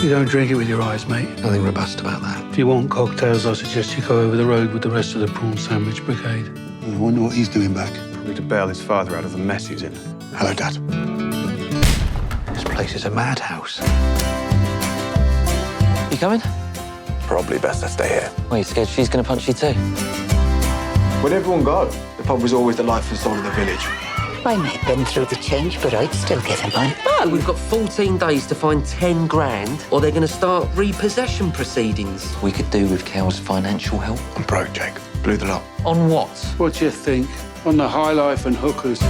You don't drink it with your eyes, mate. Nothing robust about that. If you want cocktails, I suggest you go over the road with the rest of the prawn sandwich brigade. I wonder what he's doing back. Probably to bail his father out of the mess he's in. Hello, Dad. This place is a madhouse. You coming? Probably best I stay here. Well, you scared she's going to punch you too? Where'd everyone go? The pub was always the life and soul of the village. I may have been through the change, but I'd still give him mine. No, we've got 14 days to find 10 grand, or they're going to start repossession proceedings. We could do with Cal's financial help. I'm broke, Jake. Blew the lot. On what? What do you think? On the high life and hookers.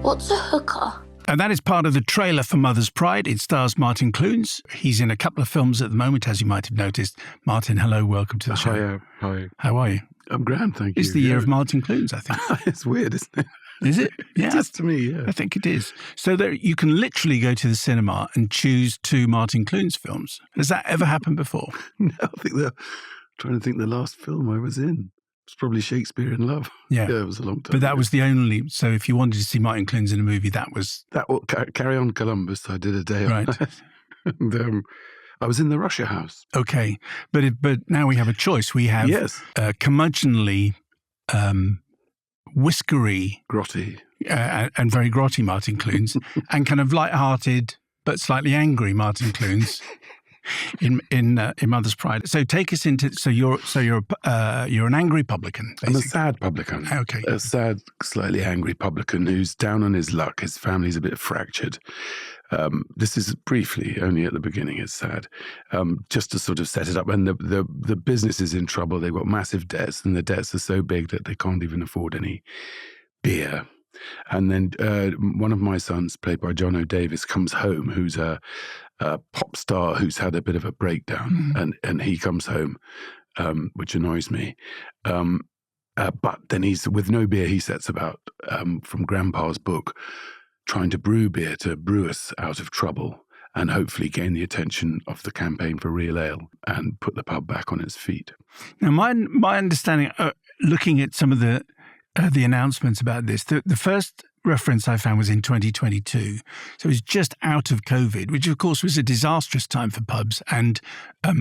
What's a hooker? And that is part of the trailer for Mother's Pride. It stars Martin Clunes. He's in a couple of films at the moment, as you might have noticed. Martin, hello, welcome to the show. Hi. How are you? I'm grand, thank you. It's the year of Martin Clunes, I think. It's weird, isn't it? Is it? Yeah. It is to me, yeah. I think it is. So there, you can literally go to the cinema and choose 2 Martin Clunes films. Has that ever happened before? No, I think trying to think the last film I was in. It's probably Shakespeare in Love. Yeah. Yeah, it was a long time But that ago. was the only... So if you wanted to see Martin Clunes in a movie, that was... Carry On Columbus, I did a day on Right. that. And I was in the Russia House. Okay. But now we have a choice. We have Yes. curmudgeonly, whiskery, Grotty. and very grotty Martin Clunes, and kind of light-hearted but slightly angry Martin Clunes in Mother's Pride. So take us into. So you're an angry publican. I'm a Basically. sad publican. Okay. A sad, slightly angry publican who's down on his luck. His family's a bit fractured. This is briefly, only at the beginning, it's sad. Just to sort of set it up. And the business is in trouble. They've got massive debts, and the debts are so big that they can't even afford any beer. And then one of my sons, played by John O'Davis, comes home, who's a pop star who's had a bit of a breakdown. And he comes home, which annoys me. But then he's, with no beer, he sets about, from Grandpa's book, trying to brew beer to brew us out of trouble and hopefully gain the attention of the campaign for real ale and put the pub back on its feet. Now, my understanding, looking at some of the announcements about this, the first reference I found was in 2022. So it was just out of COVID, which of course was a disastrous time for pubs and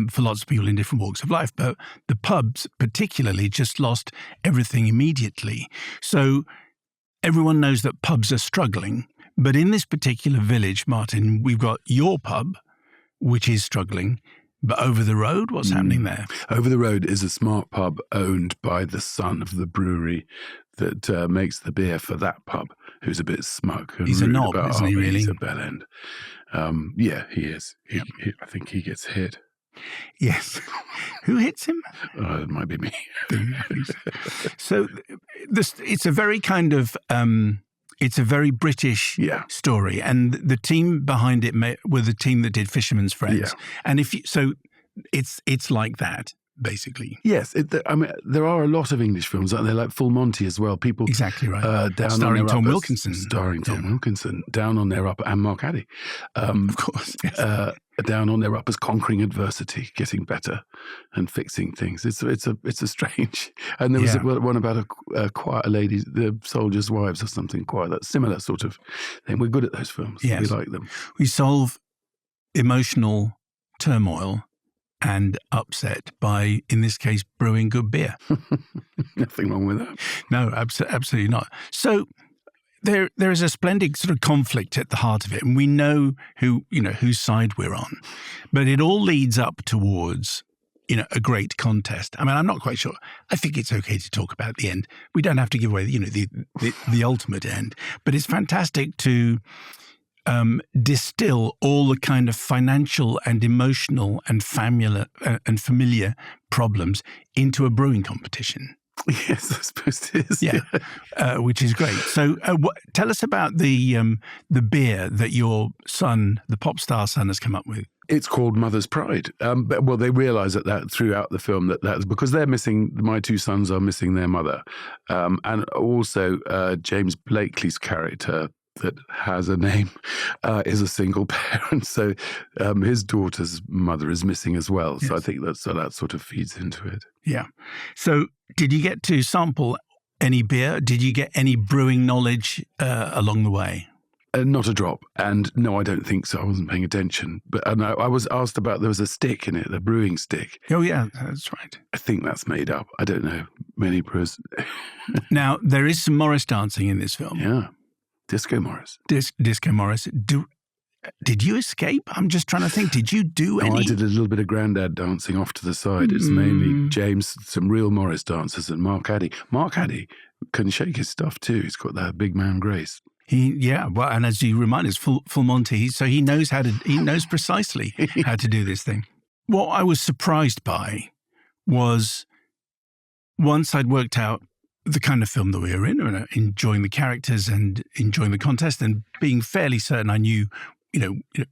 for lots of people in different walks of life. But the pubs particularly just lost everything immediately. So everyone knows that pubs are struggling. But in this particular village, Martin, we've got your pub, which is struggling. But over the road, what's happening there? Over the road is a smart pub owned by the son of the brewery that makes the beer for that pub, who's a bit smug. And He's a rude knob, about isn't he, our really? He's a bellend. Yeah, he is. I think he gets hit. Yes. Who hits him? It might be me. So it's a very kind of... it's a very British story, and the team behind it were the team that did Fisherman's Friends. Yeah. And it's like that, basically. Yes, I mean, there are a lot of English films, aren't there? Like Full Monty as well. People Exactly right. down Starring on their Tom uppers, Wilkinson. Starring Tom Wilkinson, down on their upper, and Mark Addy. Of course. Yes. Down on their uppers, conquering adversity, getting better, and fixing things. It's a strange. And there was one about a lady, the soldiers' wives, or something quite that similar sort of thing. We're good at those films. Yes. We like them. We solve emotional turmoil and upset by, in this case, brewing good beer. Nothing wrong with that. No, absolutely not. So there is a splendid sort of conflict at the heart of it, and we know whose side we're on. But it all leads up towards, a great contest. I mean, I'm not quite sure. I think it's okay to talk about the end. We don't have to give away, the ultimate end. But it's fantastic to distill all the kind of financial and emotional and familiar problems into a brewing competition. Yes, I suppose it is. Yeah, which is great. So tell us about the beer that your son, the pop star son, has come up with. It's called Mother's Pride. Well, they realise that throughout the film that's because they're missing, my 2 sons are missing their mother. And also James Blakely's character that has a name is a single parent. So his daughter's mother is missing as well. Yes. So I think that sort of feeds into it. Yeah. So did you get to sample any beer? Did you get any brewing knowledge along the way? Not a drop. And no, I don't think so. I wasn't paying attention. But I was asked about, there was a stick in it, the brewing stick. Oh, yeah, that's right. I think that's made up. I don't know. Many brewers. Now, there is some Morris dancing in this film. Yeah. Disco Morris. Disco Morris. Did you escape? I'm just trying to think. Did you do any? I did a little bit of grandad dancing off to the side. It's mainly James, some real Morris dancers, and Mark Addy. Mark Addy can shake his stuff too. He's got that big man grace. Well, and as you remind us, full Monty, so he knows precisely how to do this thing. What I was surprised by was once I'd worked out the kind of film that we were in, enjoying the characters and enjoying the contest and being fairly certain I knew,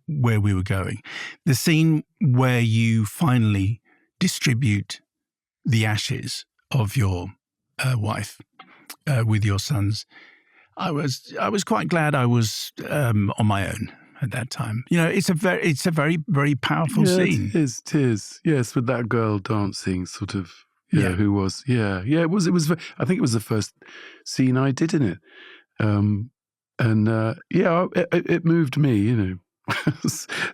where we were going. The scene where you finally distribute the ashes of your wife with your sons, I was quite glad I was on my own at that time. It's a very, very powerful scene. It is. Yes, with that girl dancing, sort of. Yeah, who was? Yeah. It was. I think it was the first scene I did in it, it moved me.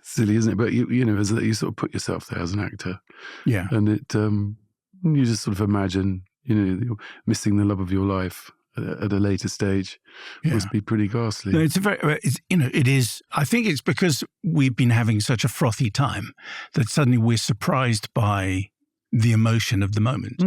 Silly, isn't it? But you sort of put yourself there as an actor. Yeah, and it you just sort of imagine, you're missing the love of your life at a later stage. Must be pretty ghastly. No, it is. I think it's because we've been having such a frothy time that suddenly we're surprised by the emotion of the moment.